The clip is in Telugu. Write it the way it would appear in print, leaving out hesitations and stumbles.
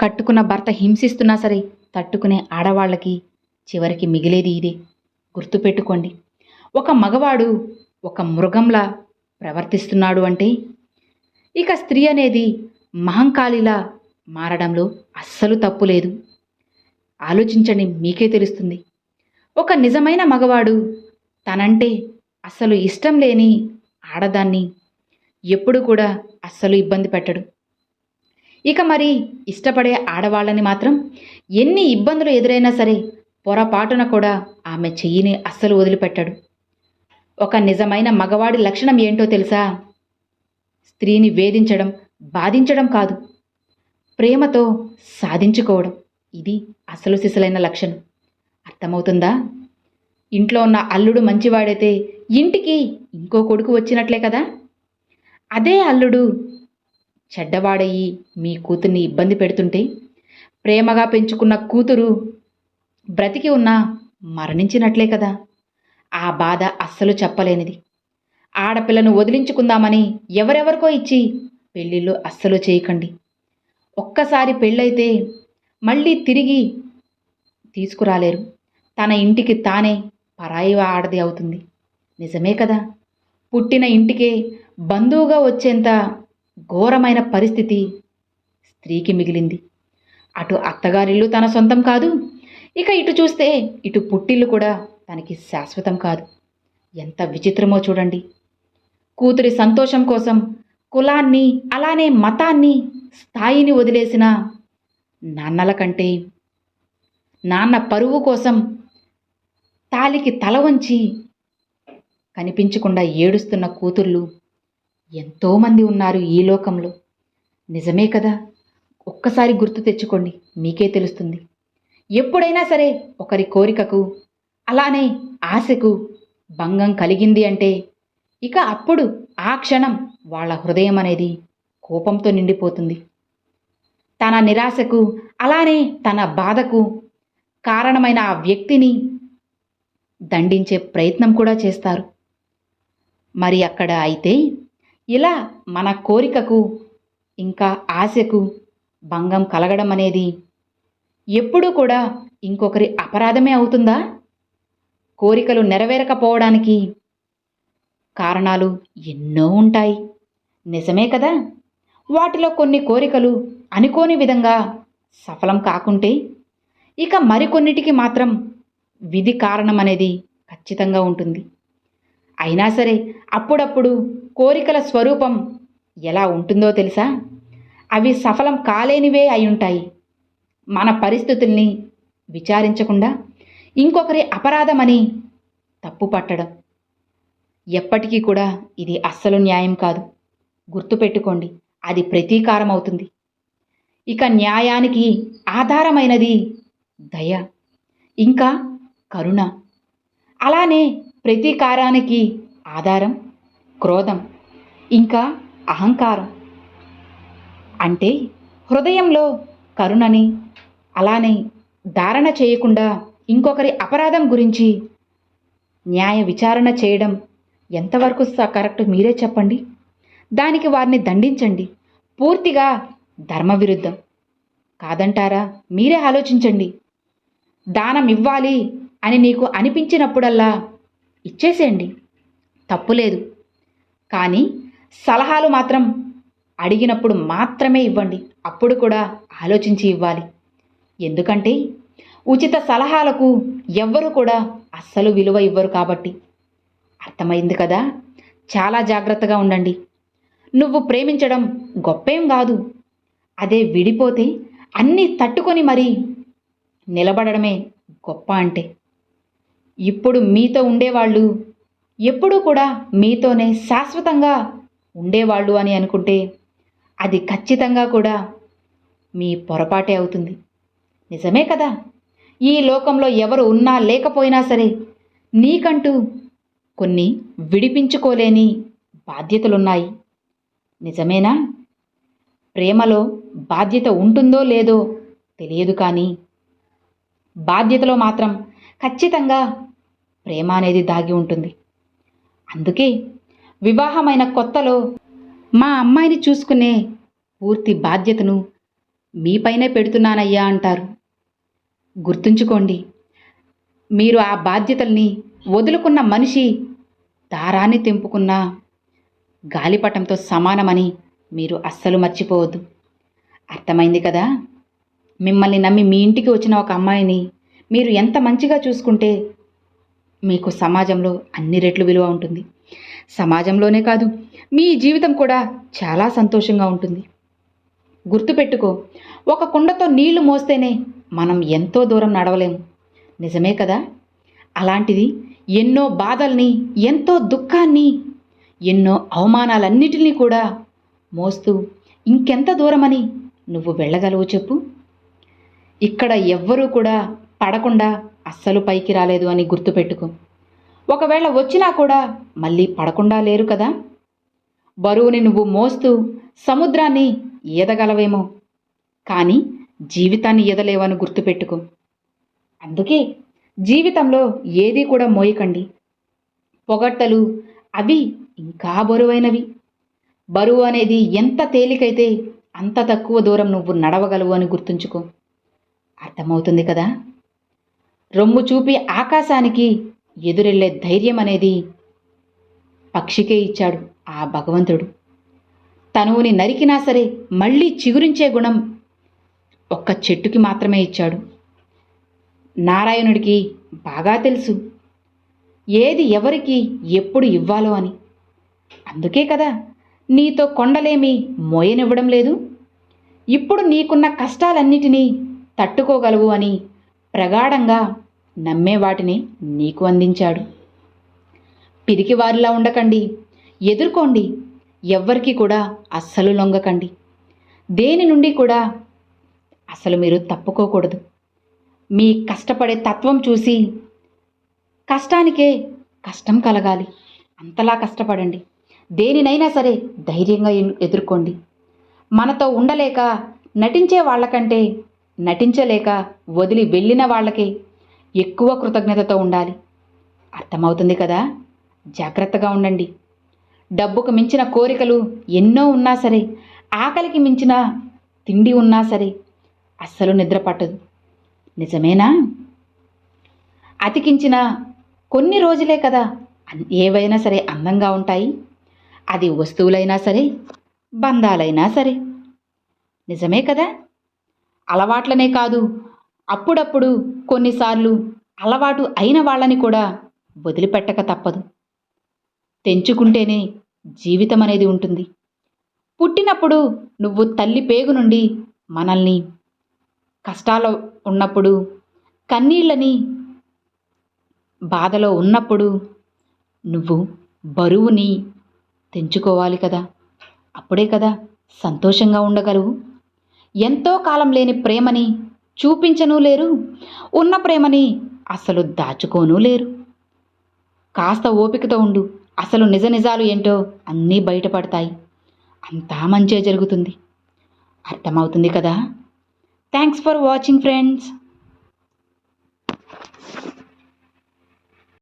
కట్టుకున్న భర్త హింసిస్తున్నా సరే తట్టుకునే ఆడవాళ్ళకి చివరికి మిగిలేది ఇదే. గుర్తుపెట్టుకోండి. ఒక మగవాడు ఒక మృగంలా ప్రవర్తిస్తున్నాడు అంటే ఇక స్త్రీ అనేది మహంకాళిలా మారడంలో అస్సలు తప్పు లేదు. ఆలోచించండి, మీకే తెలుస్తుంది. ఒక నిజమైన మగవాడు తనంటే అస్సలు ఇష్టం లేని ఆడదాన్ని ఎప్పుడు కూడా అస్సలు ఇబ్బంది పెట్టడు. ఇక మరి ఇష్టపడే ఆడవాళ్ళని మాత్రం ఎన్ని ఇబ్బందులు ఎదురైనా సరే పొరపాటున కూడా ఆమె చెయ్యిని అస్సలు వదిలిపెట్టాడు. ఒక నిజమైన మగవాడి లక్షణం ఏంటో తెలుసా? స్త్రీని వేధించడం, బాధించడం కాదు, ప్రేమతో సాధించుకోవడం. ఇది అసలు సిసలైన లక్షణం. అర్థమవుతుందా? ఇంట్లో ఉన్న అల్లుడు మంచివాడైతే ఇంటికి ఇంకో కొడుకు వచ్చినట్లే కదా. అదే అల్లుడు చెడ్డవాడయ్యి మీ కూతుర్ని ఇబ్బంది పెడుతుంటే ప్రేమగా పెంచుకున్న కూతురు బ్రతికి ఉన్నా మరణించినట్లే కదా. ఆ బాధ అస్సలు చెప్పలేనిది. ఆడపిల్లను వదిలించుకుందామని ఎవరెవరికో ఇచ్చి పెళ్ళిళ్ళు అస్సలు చేయకండి. ఒక్కసారి పెళ్ళైతే మళ్ళీ తిరిగి తీసుకురాలేరు. తన ఇంటికి తానే పరాయి ఆడది అవుతుంది. నిజమే కదా. పుట్టిన ఇంటికే బంధువుగా వచ్చేంత ఘోరమైన పరిస్థితి స్త్రీకి మిగిలింది. అటు అత్తగారిల్లు తన సొంతం కాదు, ఇక ఇటు చూస్తే ఇటు పుట్టిల్లు కూడా తనకి శాశ్వతం కాదు. ఎంత విచిత్రమో చూడండి. కూతురి సంతోషం కోసం కులాన్ని, అలానే మతాన్ని, స్థాయిని వదిలేసిన నాన్నల కంటే నాన్న పరువు కోసం తాలికి తల వంచి కనిపించకుండా ఏడుస్తున్న కూతుర్లు ఎంతోమంది ఉన్నారు ఈ లోకంలో. నిజమే కదా. ఒక్కసారి గుర్తు తెచ్చుకోండి, మీకే తెలుస్తుంది. ఎప్పుడైనా సరే ఒకరి కోరికకు, అలానే ఆశకు భంగం కలిగింది అంటే ఇక అప్పుడు ఆ క్షణం వాళ్ళ హృదయం అనేది కోపంతో నిండిపోతుంది. తన నిరాశకు, అలానే తన బాధకు కారణమైన ఆ వ్యక్తిని దండించే ప్రయత్నం కూడా చేస్తారు. మరి అక్కడ అయితే ఇలా మన కోరికకు ఇంకా ఆశకు భంగం కలగడం అనేది ఎప్పుడూ కూడా ఇంకొకరి అపరాధమే అవుతుందా? కోరికలు నెరవేరకపోవడానికి కారణాలు ఎన్నో ఉంటాయి. నిజమే కదా. వాటిలో కొన్ని కోరికలు అనుకోని విధంగా సఫలం కాకుంటే ఇక మరికొన్నిటికి మాత్రం విధి కారణం అనేది ఖచ్చితంగా ఉంటుంది. అయినా సరే అప్పుడప్పుడు కోరికల స్వరూపం ఎలా ఉంటుందో తెలుసా? అవి సఫలం కాలేనివే అయి ఉంటాయి. మన పరిస్థితుల్ని విచారించకుండా ఇంకొకరి అపరాధమని తప్పు పట్టడం ఎప్పటికీ కూడా ఇది అస్సలు న్యాయం కాదు. గుర్తుపెట్టుకోండి, అది ప్రతీకారం అవుతుంది. ఇక న్యాయానికి ఆధారమైనది దయ, ఇంకా కరుణ. అలానే ప్రతీకారానికి ఆధారం క్రోధం, ఇంకా అహంకారం. అంటే హృదయంలో కరుణని అలానే ధారణ చేయకుండా ఇంకొకరి అపరాధం గురించి న్యాయ విచారణ చేయడం ఎంతవరకు కరెక్ట్ మీరే చెప్పండి. దానికి వారిని దండించండి. పూర్తిగా ధర్మవిరుద్ధం కాదంటారా? మీరే ఆలోచించండి. దానం ఇవ్వాలి అని నీకు అనిపించినప్పుడల్లా ఇచ్చేసేయండి, తప్పులేదు. కానీ సలహాలు మాత్రం అడిగినప్పుడు మాత్రమే ఇవ్వండి. అప్పుడు కూడా ఆలోచించి ఇవ్వాలి. ఎందుకంటే ఉచిత సలహాలకు ఎవ్వరు కూడా అస్సలు విలువ ఇవ్వరు కాబట్టి. అర్థమైంది కదా. చాలా జాగ్రత్తగా ఉండండి. నువ్వు ప్రేమించడం గొప్పేం కాదు. అదే విడిపోతే అన్నీ తట్టుకొని మరీ నిలబడడమే గొప్ప. అంటే ఇప్పుడు మీతో ఉండేవాళ్ళు ఎప్పుడూ కూడా మీతోనే శాశ్వతంగా ఉండేవాళ్ళు అని అనుకుంటే అది ఖచ్చితంగా కూడా మీ పొరపాటే అవుతుంది. నిజమే కదా. ఈ లోకంలో ఎవరు ఉన్నా లేకపోయినా సరే నీకంటూ కొన్ని విడిపించుకోలేని బాధ్యతలున్నాయి. నిజమేనా? ప్రేమలో బాధ్యత ఉంటుందో లేదో తెలియదు, కానీ బాధ్యతలో మాత్రం ఖచ్చితంగా ప్రేమ అనేది దాగి ఉంటుంది. అందుకే వివాహమైన కొత్తలో మా అమ్మాయిని చూసుకునే పూర్తి బాధ్యతను మీపైనే పెడుతున్నానయ్యా అంటారు. గుర్తుంచుకోండి, మీరు ఆ బాధ్యతల్ని వదులుకున్న మనిషి దారాన్ని తెంపుకున్న గాలిపటంతో సమానమని మీరు అస్సలు మర్చిపోవద్దు. అర్థమైంది కదా? మిమ్మల్ని నమ్మి మీ ఇంటికి వచ్చిన ఒక అమ్మాయిని మీరు ఎంత మంచిగా చూసుకుంటే మీకు సమాజంలో అన్ని రెట్లు విలువ ఉంటుంది. సమాజంలోనే కాదు, మీ జీవితం కూడా చాలా సంతోషంగా ఉంటుంది. గుర్తుపెట్టుకో, ఒక కుండతో నీళ్లు మోస్తేనే మనం ఎంతో దూరం నడవలేము. నిజమే కదా? అలాంటిది ఎన్నో బాధల్ని, ఎంతో దుఃఖాన్ని, ఎన్నో అవమానాలన్నిటినీ కూడా మోస్తూ ఇంకెంత దూరమని నువ్వు వెళ్ళగలవు చెప్పు? ఇక్కడ ఎవ్వరూ కూడా పడకుండా అస్సలు పైకి రాలేదు అని గుర్తుపెట్టుకో. ఒకవేళ వచ్చినా కూడా మళ్ళీ పడకుండా లేరు కదా? బరువుని నువ్వు మోస్తూ సముద్రాన్ని ఈదగలవేమో, కానీ జీవితాన్ని ఈదలేవని గుర్తుపెట్టుకో. అందుకే జీవితంలో ఏది కూడా మోయకండి. పొగడ్తలు అవి ఇంకా బరువైనవి. బరువు అనేది ఎంత తేలికైతే అంత తక్కువ దూరం నువ్వు నడవగలవు అని గుర్తుంచుకో. అర్థమవుతుంది కదా? రొమ్ము చూపి ఆకాశానికి ఎదురెళ్లే ధైర్యం అనేది పక్షికే ఇచ్చాడు ఆ భగవంతుడు. తనువుని నరికినా సరే మళ్ళీ చిగురించే గుణం ఒక్క చెట్టుకి మాత్రమే ఇచ్చాడు. నారాయణుడికి బాగా తెలుసు ఏది ఎవరికి ఎప్పుడు ఇవ్వాలో అని. అందుకే కదా నీతో కొండలేమి మోయనివ్వడం లేదు. ఇప్పుడు నీకున్న కష్టాలన్నిటినీ తట్టుకోగలవు అని ప్రగాఢంగా నమ్మే వాటిని నీకు అందించాడు. పిరికివారిలా ఉండకండి, ఎదుర్కోండి. ఎవ్వరికి కూడా అస్సలు లొంగకండి. దేని నుండి కూడా అసలు మీరు తప్పుకోకూడదు. మీ కష్టపడే తత్వం చూసి కష్టానికే కష్టం కలగాలి, అంతలా కష్టపడండి. దేనినైనా సరే ధైర్యంగా ఎదుర్కోండి. మనతో ఉండలేక నటించే వాళ్ళకంటే నటించలేక వదిలి వెళ్ళిన వాళ్ళకే ఎక్కువ కృతజ్ఞతతో ఉండాలి. అర్థమవుతుంది కదా? జాగ్రత్తగా ఉండండి. డబ్బుకు మించిన కోరికలు ఎన్నో ఉన్నా సరే, ఆకలికి మించిన తిండి ఉన్నా సరే అస్సలు నిద్ర పట్టదు. నిజమేనా? అతికించిన కొన్ని రోజులే కదా ఏవైనా సరే అందంగా ఉంటాయి. అది వస్తువులైనా సరే, బంధాలైనా సరే. నిజమే కదా? అలవాట్లనే కాదు, అప్పుడప్పుడు కొన్నిసార్లు అలవాటు అయిన వాళ్ళని కూడా వదిలిపెట్టక తప్పదు. తెంచుకుంటేనే జీవితం అనేది ఉంటుంది. పుట్టినప్పుడు నువ్వు తల్లి పేగు నుండి మనల్ని కష్టాలు ఉన్నప్పుడు, కన్నీళ్ళని బాధలో ఉన్నప్పుడు నువ్వు బరువుని తెంచుకోవాలి కదా. అప్పుడే కదా సంతోషంగా ఉండగలవు. ఎంతో కాలం లేని ప్రేమని చూపించనూ లేరు, ఉన్న ప్రేమని అసలు దాచుకోనూ లేరు. కాస్త ఓపికతో ఉండు, అసలు నిజ నిజాలు ఏంటో అన్నీ బయటపడతాయి. అంతా మంచే జరుగుతుంది. అర్థమవుతుంది కదా? Thanks for watching friends.